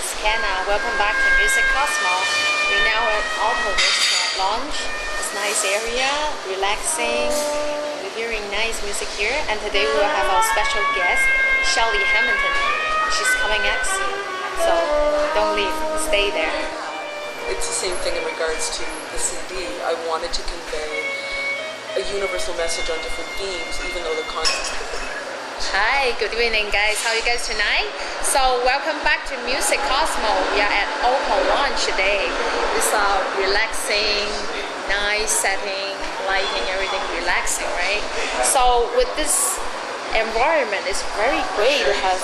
is Kanna. Welcome back to Music Cosmo. We're now at Auto Restaurant Lounge. It's a nice area, relaxing. We're hearing nice music here. And today we will have our special guest, Shelley Hamilton. She's coming next. So don't leave, stay there. It's the same thing in regards to the CD. I wanted to convey a universal message on different themes, even though the content's different. Hi, good evening guys. How are you guys tonight? So welcome back to Music Cosmo. We are at Auto Lounge today. It's a relaxing, nice setting, lighting, everything relaxing, right? So with this environment, it's very great to have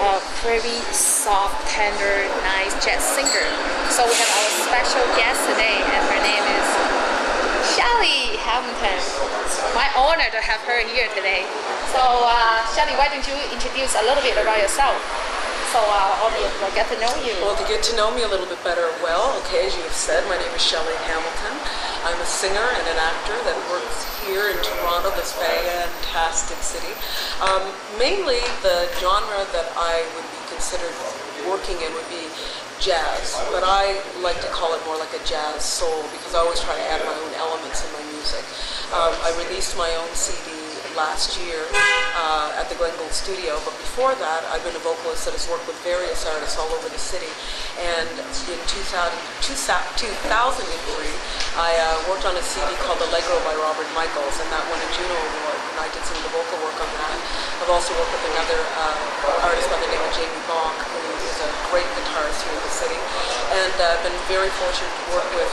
a very soft, tender, nice jazz singer. So we have our special guest today, and her name is Shelley Hamilton. It's my honor to have her here today. So Shelley, why don't you introduce a little bit about yourself so our audience will get to know you. Well, to get to know me a little bit better, as you have said, my name is Shelley Hamilton. I'm a singer and an actor that works here in Toronto, this fantastic city. Mainly the genre that I would be considered working in would be jazz, but I like to call it more like a jazz soul because I always try to add my own elements in my music. I released my own CD last year at the Glengold studio, but before that I've been a vocalist that has worked with various artists all over the city, and in 2003 I worked on a CD called Allegro by Robert Michaels, and that won a Juno Award, and I did some of the vocal work on that. I've also worked with another artist by the name of Jamie Bonk, who is a great guitarist here in the city, and I've been very fortunate to work with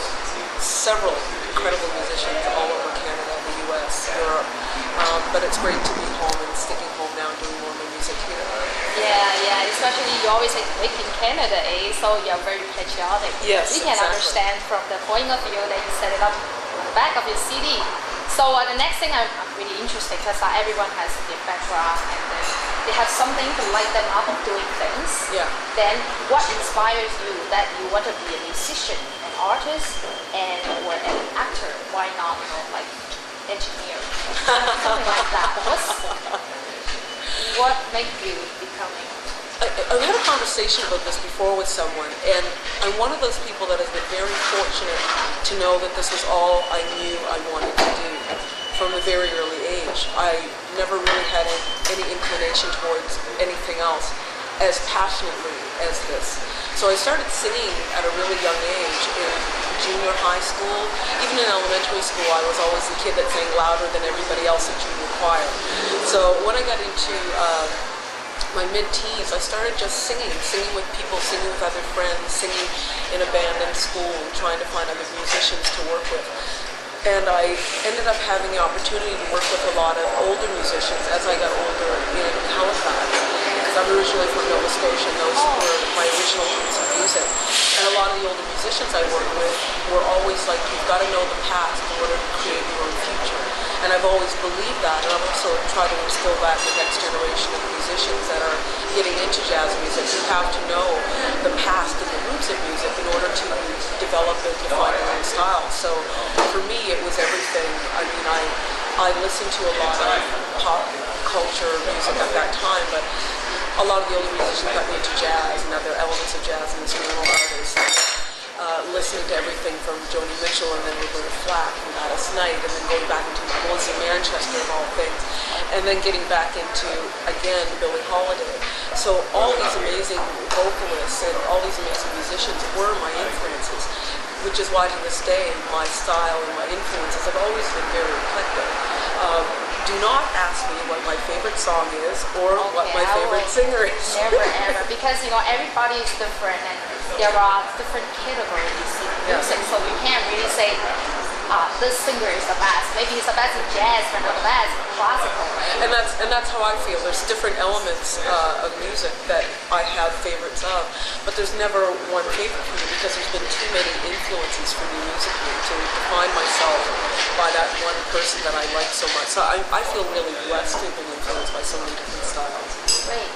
several incredible musicians all over Canada and the US, Europe, but it's great to be home and sticking home now and doing more of my music here. Yeah, especially you always live in Canada, so you're very patriotic. Yes, we can understand from the point of view that you set it up on the back of your CD. So the next thing I'm really interested, because everyone has their background and they have something to light them up of doing things. Yeah. Then what inspires you that you want to be a musician, an artist, or an actor? Why not, like engineer, something like that? What made you becoming? I've had a conversation about this before with someone, and I'm one of those people that has been very fortunate to know that this was all I knew I wanted to do from a very early age. I never really had any inclination towards anything else as passionately as this. So I started singing at a really young age in junior high school. Even in elementary school, I was always the kid that sang louder than everybody else in junior choir. So when I got into my mid-teens, I started just singing with people, singing with other friends, singing in a band in school, trying to find other musicians to work with. And I ended up having the opportunity to work with a lot of older musicians as I got older in Halifax, because I'm originally from Nova Scotia, and those were my original roots of music. And a lot of the older musicians I worked with were always like, you've got to know the past in order to create your own future. And I've always believed that, and I've also tried to instill that in the next generation of musicians that are getting into jazz music. You have to know the past and the roots of music in order to develop and define your own style. So for me, it was everything. I mean, I listened to a lot of pop culture music at that time, but a lot of the older musicians got me into jazz and other elements of jazz and instrumental artists. Listening to everything from Joni Mitchell and then Roberta Flack and Gladys Knight, and then going back into Melissa Manchester of all things, and then getting back into, again, Billie Holiday. So all these amazing vocalists and all these amazing musicians were my influences, which is why to this day my style and my influences have always been very eclectic. Do not ask me what my favorite song is or what my favorite singer is. Never ever, because everybody is different and there are different categories in music, so you can't really say this singer is the best. Maybe he's the best in jazz, but not the best in classical. Right? And that's how I feel. There's different elements of music that I have favorites of, but there's never one favorite for me because there's been too many influences for me musically to define myself by that one person that I like so much. So I feel really blessed to have been influenced by so many different styles. Great.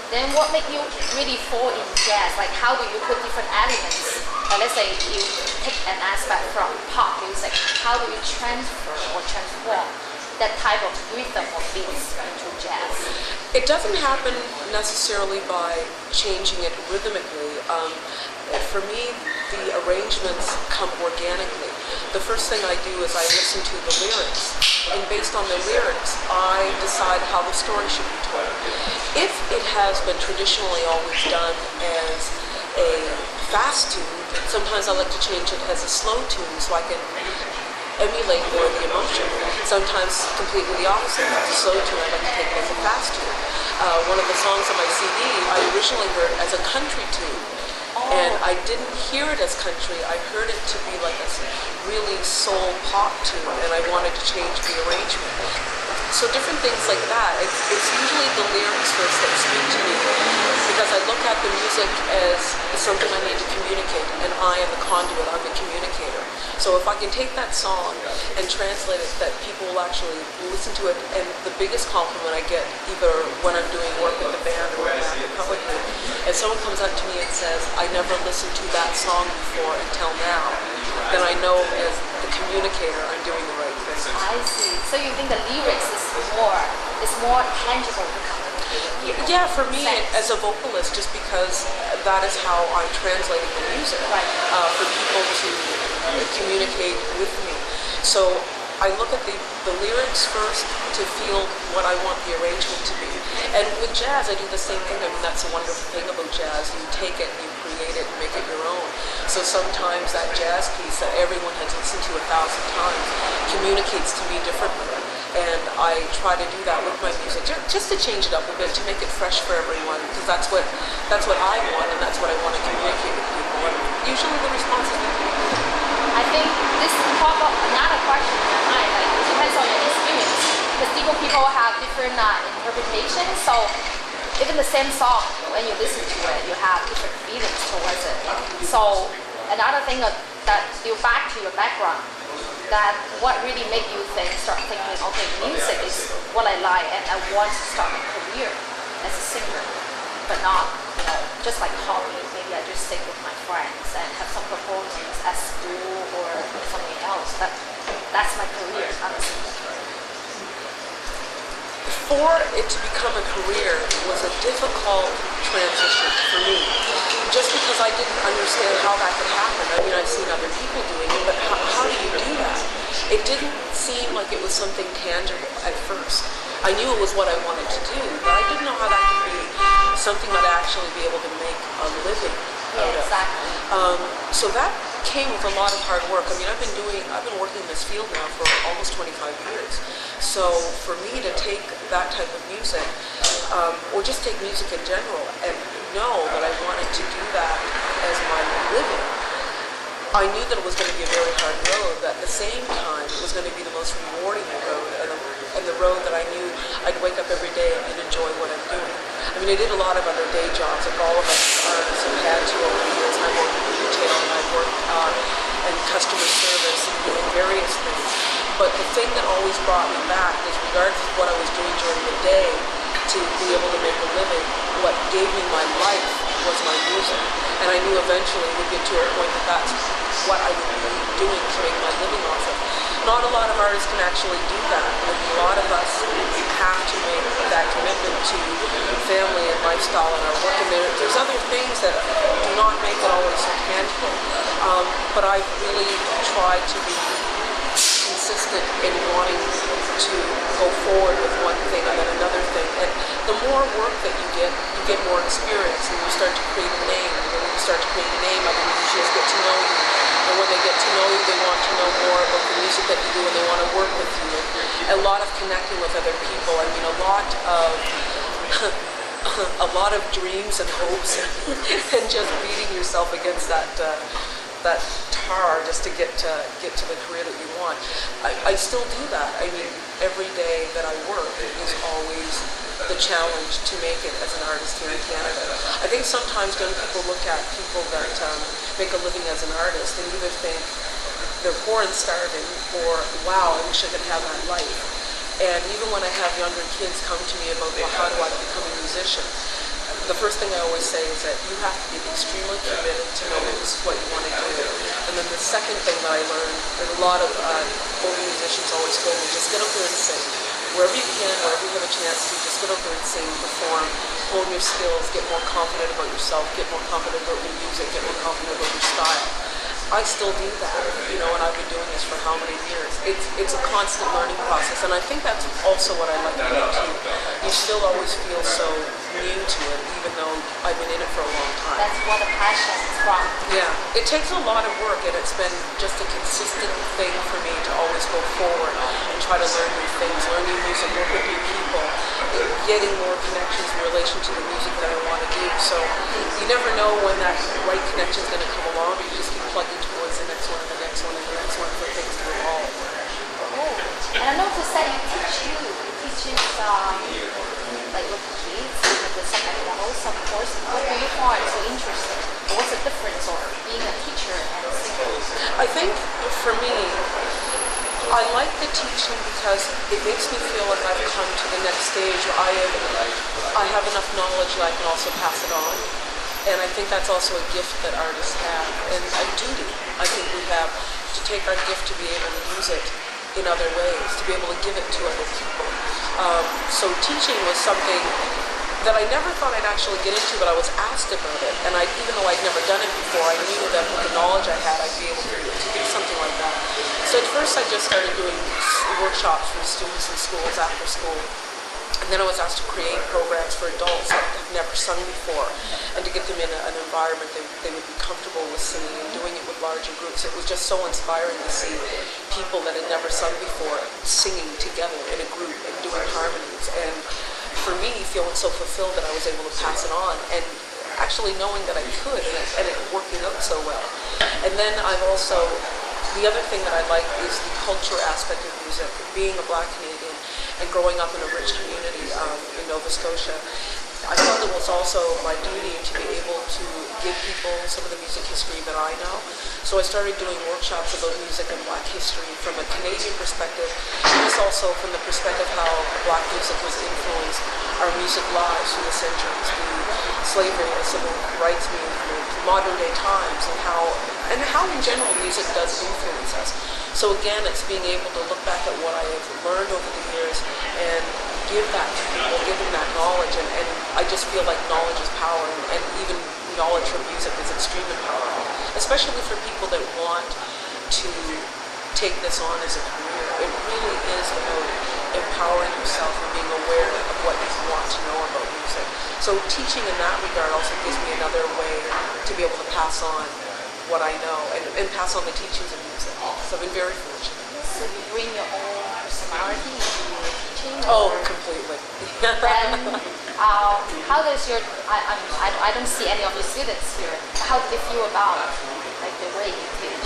Then what make you really fall in jazz? Like how do you put different elements? Let's say you take an aspect from pop music. How do you transfer or transform that type of rhythm or beats into jazz? It doesn't happen necessarily by changing it rhythmically. For me, the arrangements come organically. The first thing I do is I listen to the lyrics, and based on the lyrics, I decide how the story should be told. If it has been traditionally always done as a fast tune, sometimes I like to change it as a slow tune so I can emulate more of the emotion. Sometimes completely the opposite. If it's a slow tune, I like to take it as a fast tune. One of the songs on my CD I originally heard as a country tune. And I didn't hear it as country. I heard it to be like a really soul pop tune, and I wanted to change the arrangement. So different things like that. It's usually the lyrics first that speak to me, because I look at the music as something I need to communicate, and I am the conduit, I'm the communicator. So if I can take that song and translate it, that people will actually listen to it, and the biggest compliment I get, either when I'm doing work with the band or when I'm acting publicly, if someone comes up to me and says, I never listened to that song before until now, then I know as the communicator I'm doing the right thing. I see. So you think the lyrics is more tangible to communicate? Yeah, for me as a vocalist, just because that is how I'm translating the music for people to communicate with me. So I look at the lyrics first to feel what I want the arrangement to be. And with jazz, I do the same thing. I mean, that's a wonderful thing about jazz. You take it and you create it and make it your own. So sometimes that jazz piece that everyone has listened to 1,000 times communicates to me differently. And I try to do that with my music, just to change it up a bit, to make it fresh for everyone, because that's what I want, and that's what I want to communicate with people. And usually the response is pretty good. I think this is another question in my mind. Like, it depends on your experience, because people have different interpretations. So even the same song, when you listen to it, you have different feelings towards it. So another thing that you back to your background, that what really make you start thinking, okay, music is what I like, and I want to start my career as a singer, but not just like hobby. Maybe I just sing with my friends and have some performance at school or something else. That's my career. I'm a singer. For it to become a career was a difficult transition for me, just because I didn't understand how that could happen. I mean, I've seen other people doing it, but how do you do that? It didn't seem like it was something tangible at first. I knew it was what I wanted to do, but I didn't know how that could be something I'd actually be able to make a living out of. Exactly. So that came with a lot of hard work. I mean, I've been working in this field now for almost 25 years. So for me to take that type of music, or just take music in general, and know that I wanted to do that as my living, I knew that it was going to be a very hard road, but at the same time, it was going to be the most rewarding road, and the road that I knew I'd wake up every day and enjoy what I'm doing. I mean, I did a lot of other day jobs, like all of us artists have had to over the years. I worked in retail, and I worked in customer service, and doing various things. But the thing that always brought me back is, regardless of what I was doing during the day, to be able to make a living, what gave me my life was my music. And I knew eventually it would get to a point that that's what I would be doing to make my living off of. Not a lot of artists can actually do that. I mean, a lot of us have to make that commitment to family and lifestyle and our work. And there's other things that do not make it always so tangible. But I've really tried to be consistent in wanting to go forward with one thing and then another thing. And the more work that you get more experience, and you start to create a name. And when you start to create a name, other musicians get to know you. And when they get to know you, they want to know more about the music that you do, and they want to work with you. And a lot of connecting with other people. I mean, a lot of dreams and hopes, and just beating yourself against that tar just to get to the career that you want. I still do that. I mean, every day that I work is always the challenge to make it as an artist here in Canada. I think sometimes young people look at people that make a living as an artist and either think they're poor and starving, or wow, I wish I could have that life. And even when I have younger kids come to me about, well, how do I become a musician? the first thing I always say is that you have to be extremely committed to know this is what you want to do. And then the second thing that I learned, and a lot of older musicians always told me, just get up there and sing. Wherever you can, wherever you have a chance to, just get up there and sing, perform, hone your skills, get more confident about yourself, get more confident about your music, get more confident about your style. I still do that, and I've been doing this for how many years. It's a constant learning process, and I think that's also what I like about you. You still always feel so new to it, even though I've been in it for a long time. That's what the passion is from. Yeah, it takes a lot of work, and it's been just a consistent thing for me to always go forward and try to learn new things, learn new music, work with new people, getting more connections in relation to the music that I want to do. So you never know when that right connection is going to come along, but you just keep plugging towards the next one and the next one and the next one for things to evolve. Oh, and I noticed that you teach like with kids, with some animals, of course. What do you find so interesting? What's the difference of being a teacher and a singer? I think for me, I like the teaching because it makes me feel like I've come to the next stage where I have enough knowledge that I can also pass it on. And I think that's also a gift that artists have, and a duty I think we have to take our gift to be able to use it in other ways, to be able to give it to other people. So teaching was something that I never thought I'd actually get into, but I was asked about it. And even though I'd never done it before, I knew that with the knowledge I had, I'd be able to do something like that. So at first I just started doing workshops for students in schools after school. And then I was asked to create programs for adults that have never sung before, and to get them in an environment they would be comfortable with singing and doing it with larger groups. It was just so inspiring to see people that had never sung before singing together in a group and doing harmonies. And for me, feeling so fulfilled that I was able to pass it on, and actually knowing that I could, and it working out so well. And then the other thing that I like is the culture aspect of music. Being a Black Canadian and growing up in a rich community in Nova Scotia, I felt it was also my duty to be able to give people some of the music history that I know. So I started doing workshops about music and Black history from a Canadian perspective, and also from the perspective how Black music has influenced our music lives through the centuries, through slavery, the civil rights movement, modern day times, and how in general music does influence us. So again, it's being able to look back at what I have learned over the years and give that to people, give them that knowledge, and I just feel like knowledge is power, and even knowledge from music is extremely powerful, especially for people that want to take this on as a career. It really is about empowering yourself and being aware of what you want to know about music. So teaching in that regard also gives me another way to be able to pass on what I know and pass on the teachings of music. So I've been very fortunate. So you bring your own personality into your teaching? Oh, completely. Then how does I don't see any of your students here. How do they feel about like the way you teach?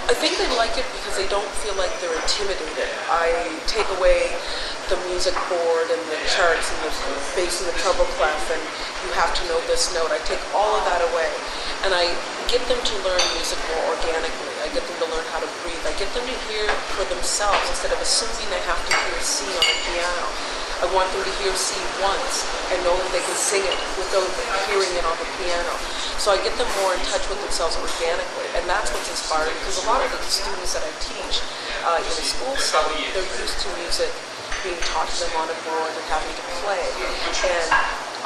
I think they like it because they don't feel like they're intimidated. I take away the music board and the charts and the bass and the treble clef and you have to know this note. I take all of that away and I get them to learn music more organically. I get them to learn how to breathe. I get them to hear for themselves instead of assuming they have to hear C on a piano. I want them to hear C once and know that they can sing it without hearing it on the piano. So I get them more in touch with themselves organically, and that's what's inspiring, because a lot of the students that I teach in a school setting, they're used to music being taught to them on a board and having to play, and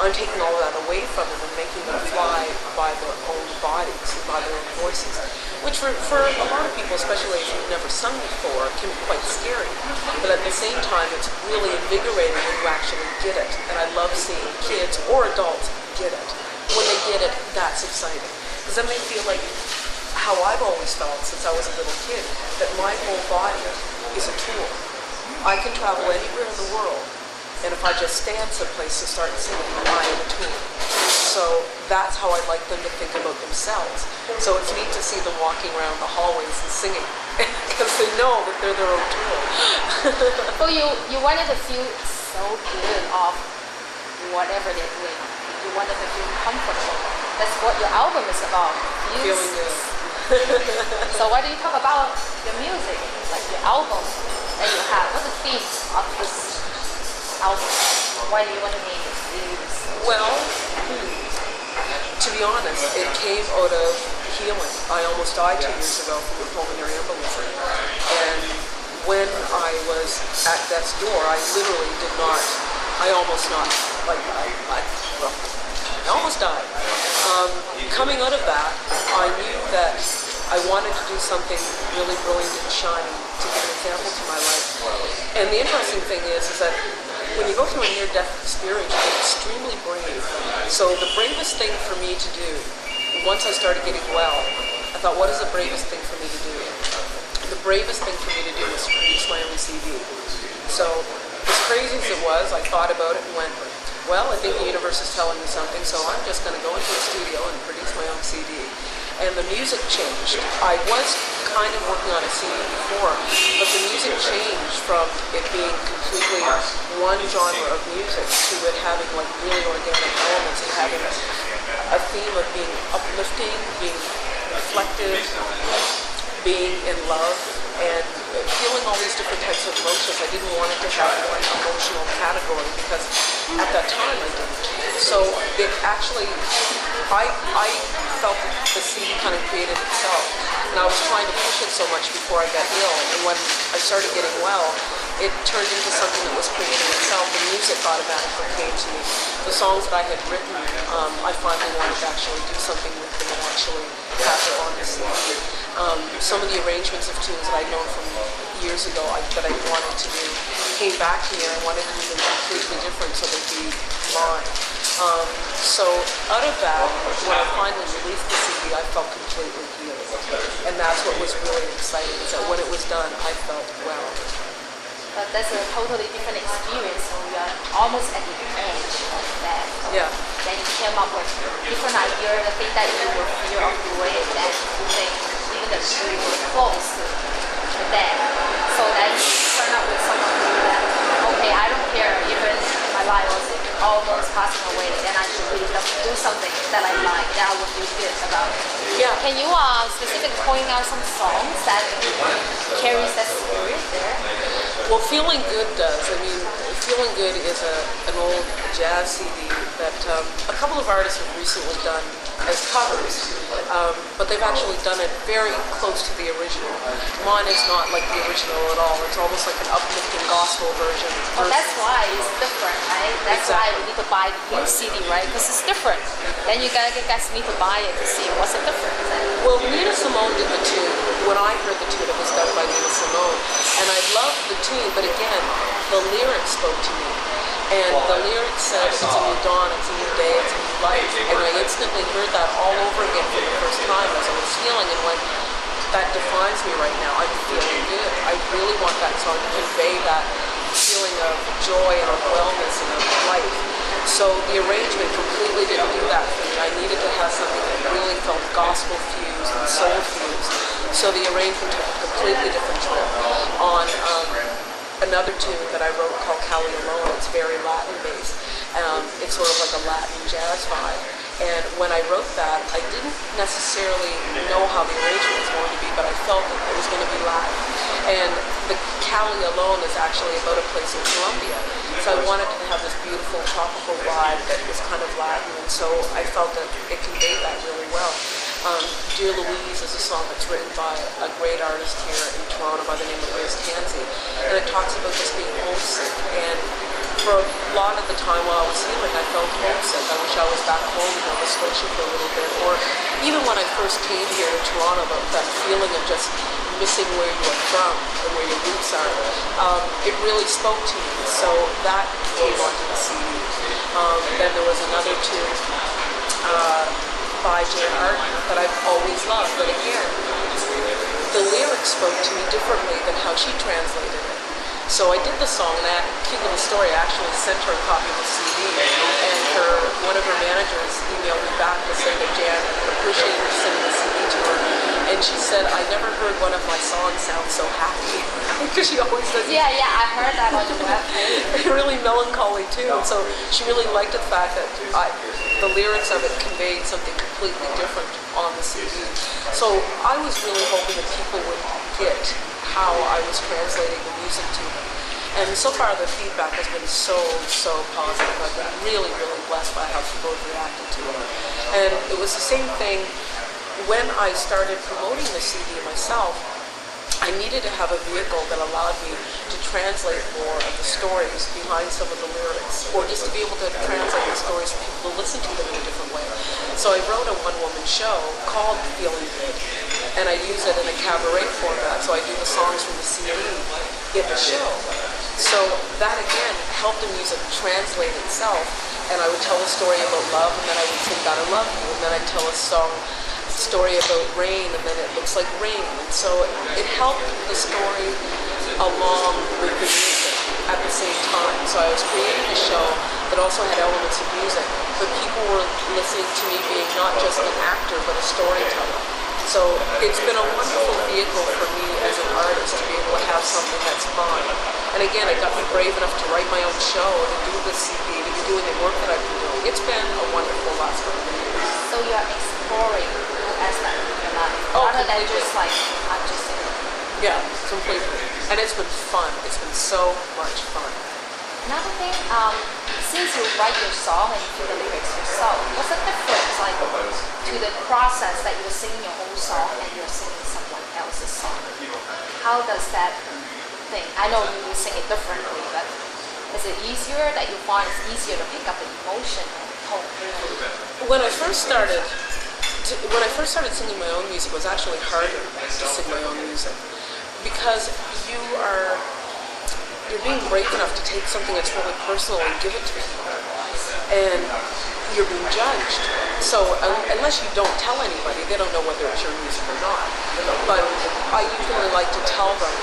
I'm taking all of that away from them and making them fly by their own bodies and by their own voices, which for a lot of people, especially if you've never sung before, can be quite scary. But at the same time, it's really invigorating when you actually get it. And I love seeing kids or adults get it. When they get it, that's exciting. Because then they feel like how I've always felt since I was a little kid, that my whole body is a tool. I can travel anywhere in the world, and if I just stand someplace and start singing, I am a tool. So that's how I like them to think about themselves. So it's neat to see them walking around the hallways and singing, because they know that they're their own tool. So you wanted to feel so good of whatever they're doing. You wanted to feel comfortable. That's what your album is about. Feeling good. So why do you talk about your music, like your album that you have? What's the theme of this album? Why do you want to name it? Well, To be honest, it came out of healing. I almost died 2 years ago from a pulmonary embolism. And when I was at death's door, I literally did not, I almost not, like, I almost died. Coming out of that, I knew that I wanted to do something really brilliant and shiny to give an example to my life. And the interesting thing is that when you go through a near-death experience, you're extremely brave. So the bravest thing for me to do, once I started getting well, I thought, what is the bravest thing for me to do? The bravest thing for me to do was to produce my own CD. So as crazy as it was, I thought about it and went, well, I think the universe is telling me something, so I'm just going to go into the studio and produce my own CD. And the music changed. I was kind of working on a CD before, but the music changed from it being completely one genre of music to it having like really organic elements and having a theme of being uplifting, being reflective, being in love, and feeling all these different types of emotions. I didn't want it to have one emotional category because at that time I didn't. So it actually, I felt that the CD kind of created itself, and I was trying to push it so much before I got ill, and when I started getting well, it turned into something that was creating itself. The music automatically came to me. The songs that I had written, I finally wanted to actually do something with them and actually pass it on to CD. Some of the arrangements of tunes that I'd known from years ago that I wanted to do came back to me, and I wanted to do them completely different so they'd be mine. So out of that, when I finally released the CD, I felt completely healed. And that's what was really exciting, is that when it was done, I felt well. But that's a totally different experience when you are almost at the edge of that. Yeah. Then you came up with different ideas, the thing that you were fear of doing, and you think even the you were close to that. So then you turn up with someone who that, okay, I don't care, even my life was almost passing away, then I should really do something that I like, that I would feel good about it. Yeah. Can you specifically point out some songs that carries that spirit there? Well, Feeling Good does. I mean, Feeling Good is an old jazz CD that a couple of artists have recently done as covers, but they've actually done it very close to the original. Mine is not like the original at all. It's almost like an uplifting gospel version. Well, that's why it's different, right? That's why we need to buy the new CD, right? Because it's different. Then you guys need to buy it to see what's the difference. Well, Nina Simone did the tune. When I heard the tune, it was done by Nina Simone. And I loved the tune, but again, the lyrics spoke to me. And the lyrics said, it's a new dawn, it's a new day, it's a new life. And I instantly heard that all over again for the first time as I was feeling, and went, that defines me right now. I'm feeling good. I really want that song to convey that feeling of joy and of wellness and of life. So the arrangement completely didn't do that for me. I needed to have something that really felt gospel fused and soul fused. So the arrangement took a completely different trip on another tune that I wrote called Cali Alone. It's very Latin based. It's sort of like a Latin jazz vibe. And when I wrote that, I didn't necessarily know how the arrangement was going to be, but I felt that it was going to be Latin. And the Cali Alone is actually about a place in Colombia. So I wanted to have this beautiful tropical vibe that was kind of Latin, and so I felt that it conveyed that really well. Dear Louise is a song that's written by a great artist here in Toronto by the name of Liz Tansey, and it talks about just being homesick. And for a lot of the time while I was healing, I felt homesick. I wish I was back home in Nova Scotia for a little bit, or even when I first came here to Toronto, that feeling of just missing where you are from and where your roots are. It really spoke to me, so that came onto the CD. Then there was another tune by Jane Arden that I've always loved, but again, the lyrics spoke to me differently than how she translated it. So I did the song, and cute little story, I actually sent her a copy of the CD, and one of her managers emailed me back to say that Jan appreciated her sending the CD to her, and she said, I never heard one of my songs sound so happy, because she always does. Yeah, I heard that on the webpage. Really melancholy too, and so she really liked the fact that the lyrics of it conveyed something completely different on the CD. So I was really hoping that people would get how I was translating the music to them. And so far the feedback has been so positive. I've been really blessed by how people have reacted to it. And it was the same thing when I started promoting the CD myself. I needed to have a vehicle that allowed me to translate more of the stories behind some of the lyrics, or just to be able to translate the stories for people to listen to them in a different way. So I wrote a one-woman show called Feeling Good, and I use it in a cabaret format, so I do the songs from the CD in the show. So that again helped the music translate itself, and I would tell a story about love, and then I would sing "Gotta Love You," and then I'd tell a story about rain, and then it looks like rain. And so it helped the story along with the music at the same time. So I was creating a show that also had elements of music, but people were listening to me being not just an actor, but a storyteller. So it's been a wonderful vehicle for me as an artist to be able to have something that's mine. And again, it got me brave enough to write my own show, to do the CD, to be doing the work that I've been doing. It's been a wonderful last couple of years. So you're exploring aspect of your life, rather than just like, I'm just singing. Yeah, completely. And it's been fun. It's been so much fun. Another thing, since you write your song and you do the lyrics yourself, what's the difference like to the process that you're singing your own song and you're singing someone else's song? How does that thing? I know you sing it differently, but is it easier that you find it's easier to pick up the emotion and tone? When I first started singing my own music, it was actually harder to sing my own music because you're being brave enough to take something that's really personal and give it to people, and you're being judged. So unless you don't tell anybody, they don't know whether it's your music or not. But I usually like to tell them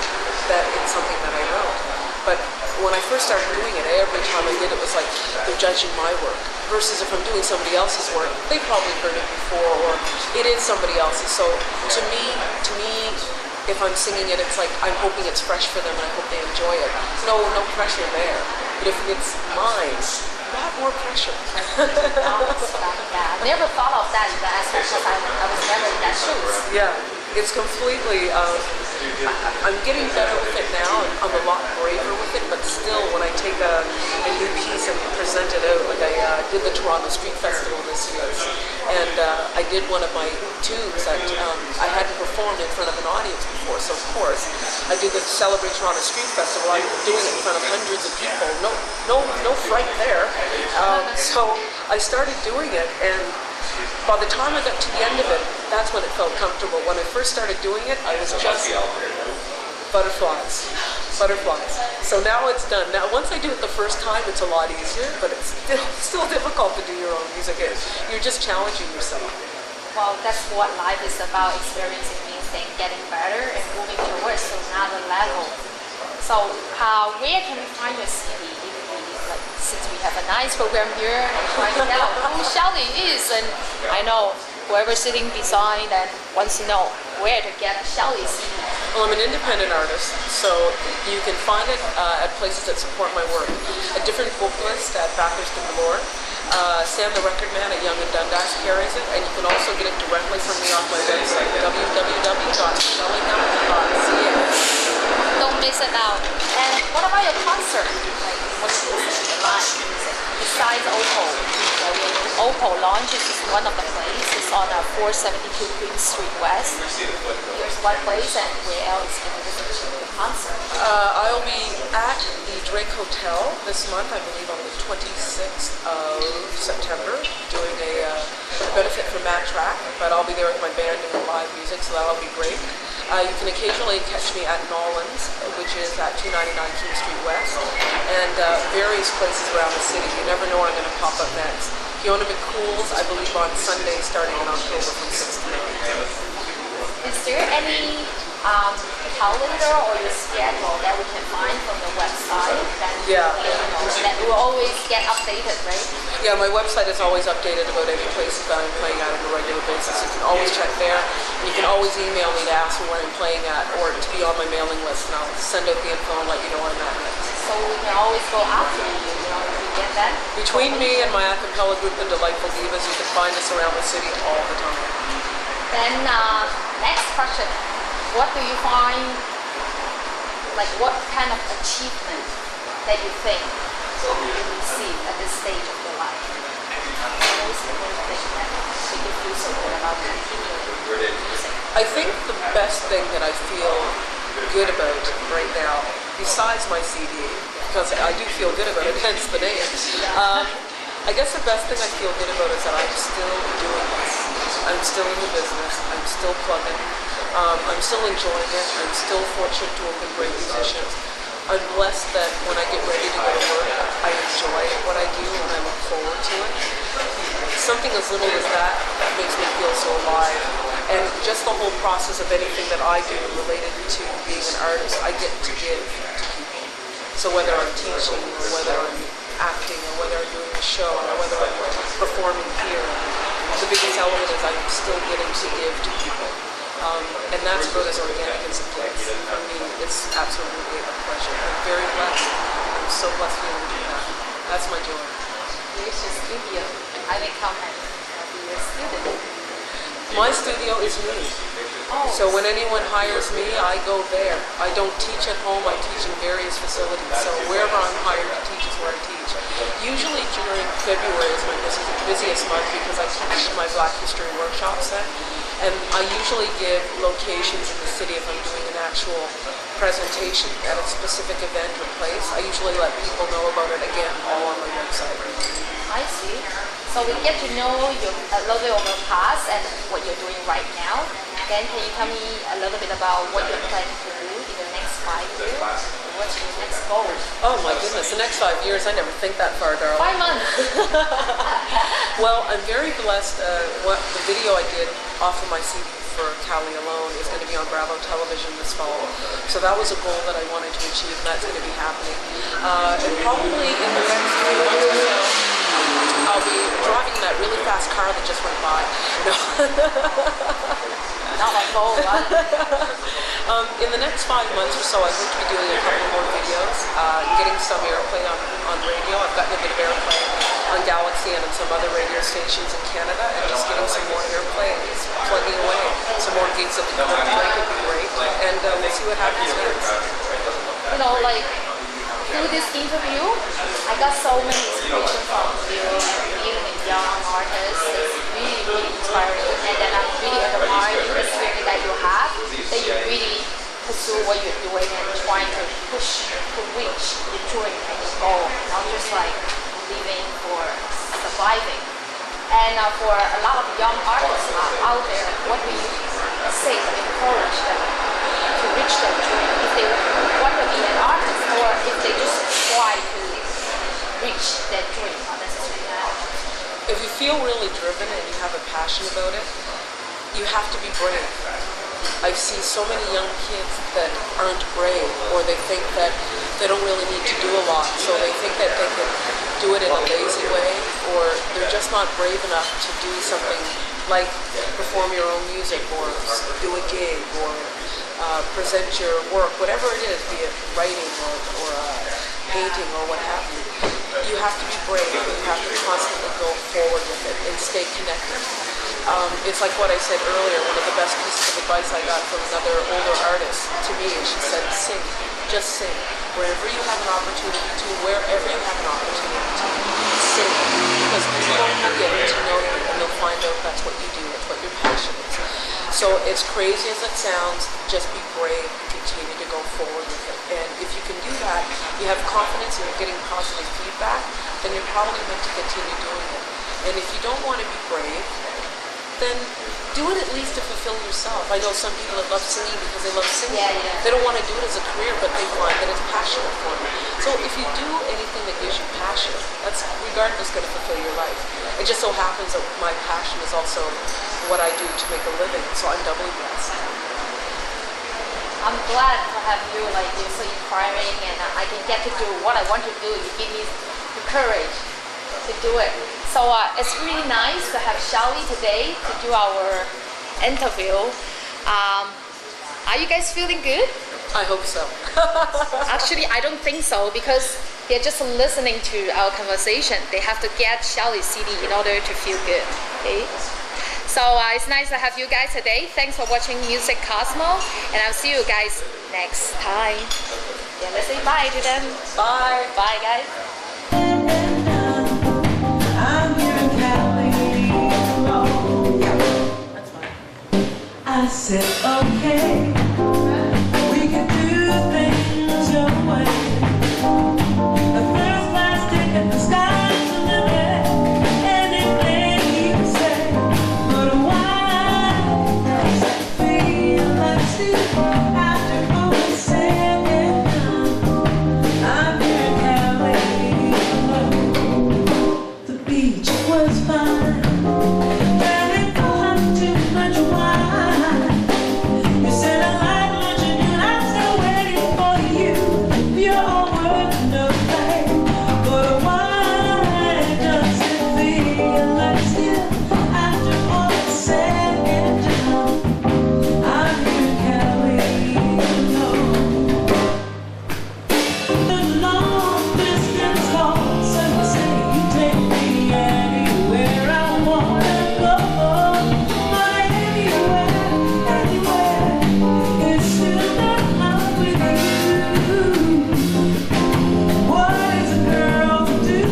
that it's something that I wrote. But when I first started doing it, every time I did it was like they're judging my work. Versus if I'm doing somebody else's work, they probably heard it before, or it is somebody else's. So to me, if I'm singing it, it's like I'm hoping it's fresh for them and I hope they enjoy it. No pressure there. But if it's mine, a lot more pressure. I never thought of that in the aspect because I was never in that shoes. Yeah, it's completely. I'm getting better with it now. I'm a lot braver with it, but still, when I take a new piece and present it out, like I did the Toronto Street Festival this year, and I did one of my tunes that I hadn't performed in front of an audience before. So of course, I did the Celebrate Toronto Street Festival. I'm doing it in front of hundreds of people. No fright there. So I started doing it, and by the time I got to the end of it, that's when it felt comfortable. When I first started doing it, I was just butterflies. So now it's done. Now once I do it the first time, it's a lot easier, but it's still difficult to do your own music. You're just challenging yourself. Well, that's what life is about, experiencing new things, getting better, and moving towards another level. So where can we find your CD? Since we have a nice program here and finding out who Shelley is, and I know whoever's sitting beside and wants to know where to get Shelley's CD. Well, I'm an independent artist, so you can find it at places that support my work. A different book list at Backers to Galore. Sam the Record Man at Young and Dundas carries it, and you can also get it directly from me off my website, www.shellingham.ca. Don't miss it out. And what about your concert? Like, what's live music? Besides Opal Lounge is one of the places. It's on 472 Queen Street West. Here's one place, and where else can you listen to the concert? I'll be at the Drake Hotel this month, I believe on the 26th of September, doing a benefit for Mad Track, but I'll be there with my band doing live music, so that'll be great. You can occasionally catch me at Nolan's, which is at 299 King Street West, and various places around the city. You never know where I'm going to pop up next. Fiona McCool's, I believe, on Sunday starting in October from 6 to 9. Is there any calendar or your schedule that we can find from the website that will always get updated, right? Yeah, my website is always updated about any places that I'm playing at on a regular basis. You can always check there. And you can always email me to ask me where I'm playing at or to be on my mailing list, and I'll send out the info and let you know where I'm at next. So we can always go after you, if you get that? Between me and my a cappella group, the Delightful Divas, you can find us around the city all the time. Then next question, what do you find like what kind of achievement that you think you receive at this stage of your life? What is the one thing that make you feel so good about continuing music? I think the best thing that I feel good about right now, besides my CD, because I do feel good about it, hence the name, I guess the best thing I feel good about is that I'm still doing this. I'm still in the business. I'm still plugging. I'm still enjoying it. I'm still fortunate to have been great musicians. I'm blessed that when I get ready to go to work, I enjoy what I do and I look forward to it. Something as little as that makes me feel so alive. And just the whole process of anything that I do related to being an artist, I get to give to people. So whether I'm teaching or whether I'm acting or whether I'm doing a show or whether I'm performing here, the biggest element is I'm still getting to give to people. And that's about as organic as it gets. I mean, it's absolutely a pleasure. I'm very blessed. I'm so blessed to be able to do that. That's my joy. Here's your studio. I make comment of your student. My studio is me. Oh. So when anyone hires me, I go there. I don't teach at home. I teach in various facilities. So wherever I'm hired to teach is where I teach. Usually during February is my busiest month because I teach my Black History workshops then. And I usually give locations in the city if I'm doing an actual presentation at a specific event or place. I usually let people know about it again all on my website. I see. So we get to know you a little bit of your past and what you're doing right now. Then can you tell me a little bit about what you're planning to do in the next 5 years? What's your next goal? Oh my goodness, the next 5 years, I never think that far, darling. 5 months. Well, I'm very blessed. What the video I did off of my CD for Cali alone is going to be on Bravo Television this fall. So that was a goal that I wanted to achieve, and that's going to be happening. And probably in the next 2 months or so, I'll be driving that really fast car that just went by. No. Not my goal, right? In the next 5 months or so, I hope to be doing a couple more videos, getting some airplay on radio. I've gotten a bit of airplay on Galaxy and on some other radio stations in Canada, and just getting some more airplay and just plugging away. Some more gigs that people would like would be great, and we'll see what happens next. You know, like, through this interview, I got so many inspiration from you and being a young artist. It's really, really inspiring. And then I'm really admiring the spirit that you have, that you really pursue what you're doing and trying to push, to reach your dream and your goal, not just like living for surviving. And for a lot of young artists out there, what do you say to encourage them to reach their dream? If they want to be an artist or if they just try to reach their dream, not necessarily an artist. If you feel really driven and you have a passion about it, you have to be brave. I see so many young kids that aren't brave, or they think that they don't really need to do a lot, so they think that they can do it in a lazy way, or they're just not brave enough to do something like perform your own music, or do a gig, or present your work, whatever it is, be it writing or painting or what have you. You have to be brave, and you have to constantly go forward with it and stay connected. It's like what I said earlier, one of the best pieces of advice I got from another older artist to me, and she said, sing, just sing. Wherever you have an opportunity to, wherever you have an opportunity to, sing. Because people will get to know you and they'll find out that's what you do, that's what your passion is. So as crazy as it sounds, just be brave and continue to go forward with it. And if you can do that, you have confidence and you're getting positive feedback, then you're probably meant to continue doing it. And if you don't want to be brave, then do it at least to fulfill yourself. I know some people that love singing because they love singing. Yeah, yeah. They don't want to do it as a career, but they find that it's passionate for them. So if you do anything that gives you passion, that's regardless going to fulfill your life. It just so happens that my passion is also what I do to make a living, so I'm doubly blessed. I'm glad to have you, like, you're so inspiring, and I can get to do what I want to do. You give me the courage to do it. So it's really nice to have Shelley today to do our interview. Are you guys feeling good? I hope so. Actually, I don't think so, because they're just listening to our conversation. They have to get Shelley's CD in order to feel good. Okay? So it's nice to have you guys today. Thanks for watching Music Cosmo, and I'll see you guys next time. Yeah, let's say bye to them. Bye. Bye, guys. I'm here in Cali. That's fine. I said, okay, we can do things your way. The first class ticket, the sky's the limit. Anything you say, but why does it feel like still after all is said and done? I'm here in Cali. The beach was fine. Barely got too much wine. You said I like lunch and I'm still waiting for you. You're all worth no pay. But why does it feel like still after all is said and done? I'm here in Cali. The long distance call, some say you take me anywhere I wanna go. But anywhere, it's still not love with you. What is a girl to do?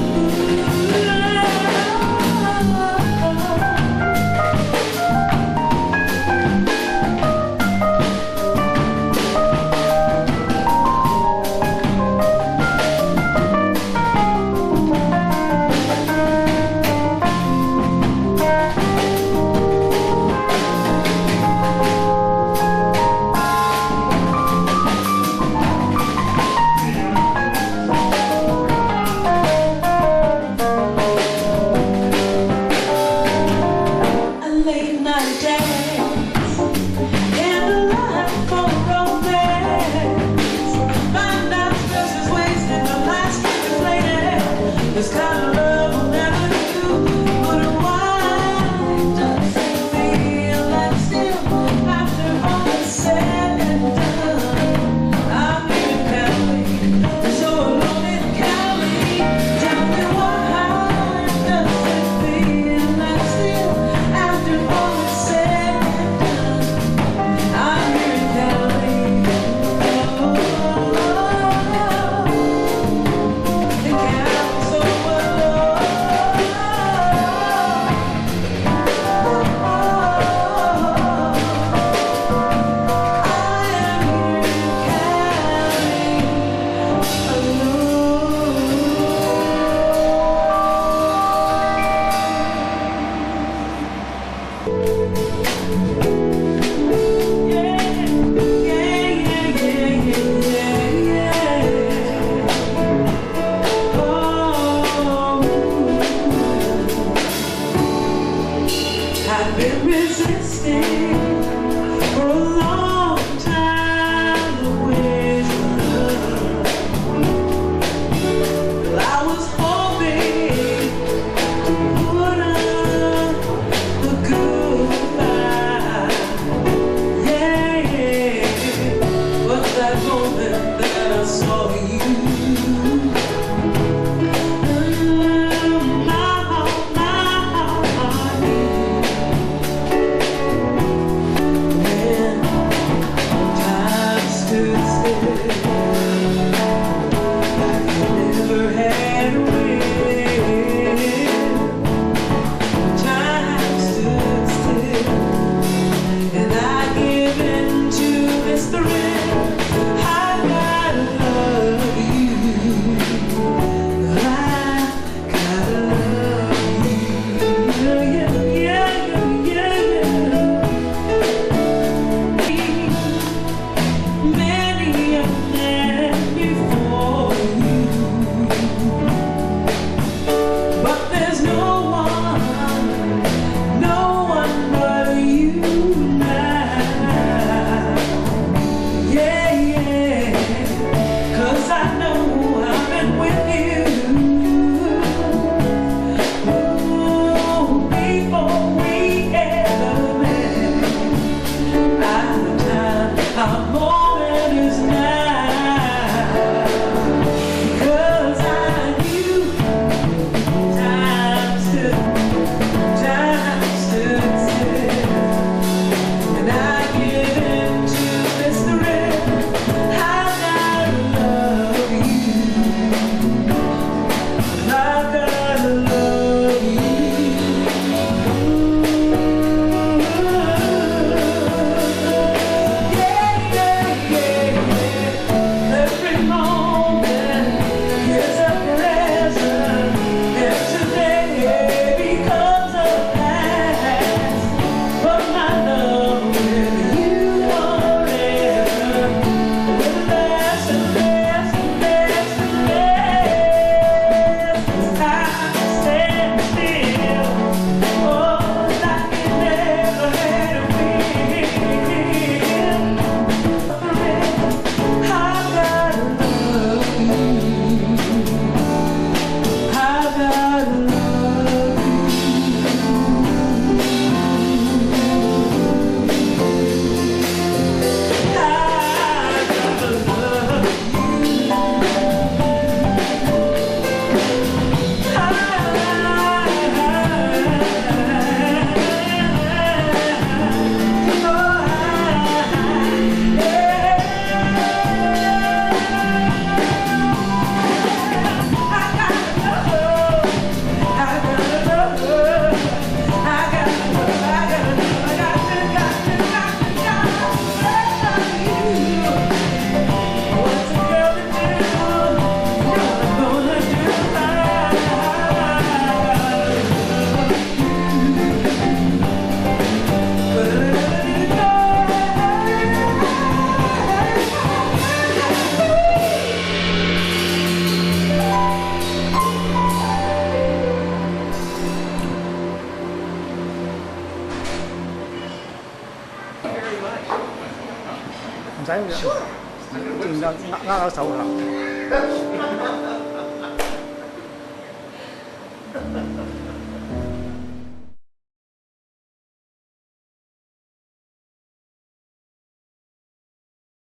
A late night dance, candlelight for romance. My night dress is wasted, the last drink is late. This kind of love will never do. But why does it feel like still after all is said and done? I'm here in Cali, so alone in Cali. Tell me why does it feel like still after all is said and done? I'm here in Cali. In Cali, so alone. I am here in Cali I've been resisting for a long time the ways of love. Well, I was hoping to put on the goodbye. Yeah, but that moment that I saw you, my heart when time stood still, like you never had a will. Time stood still, and I give in to this thrill. I gotta love you. 仲有握手啦。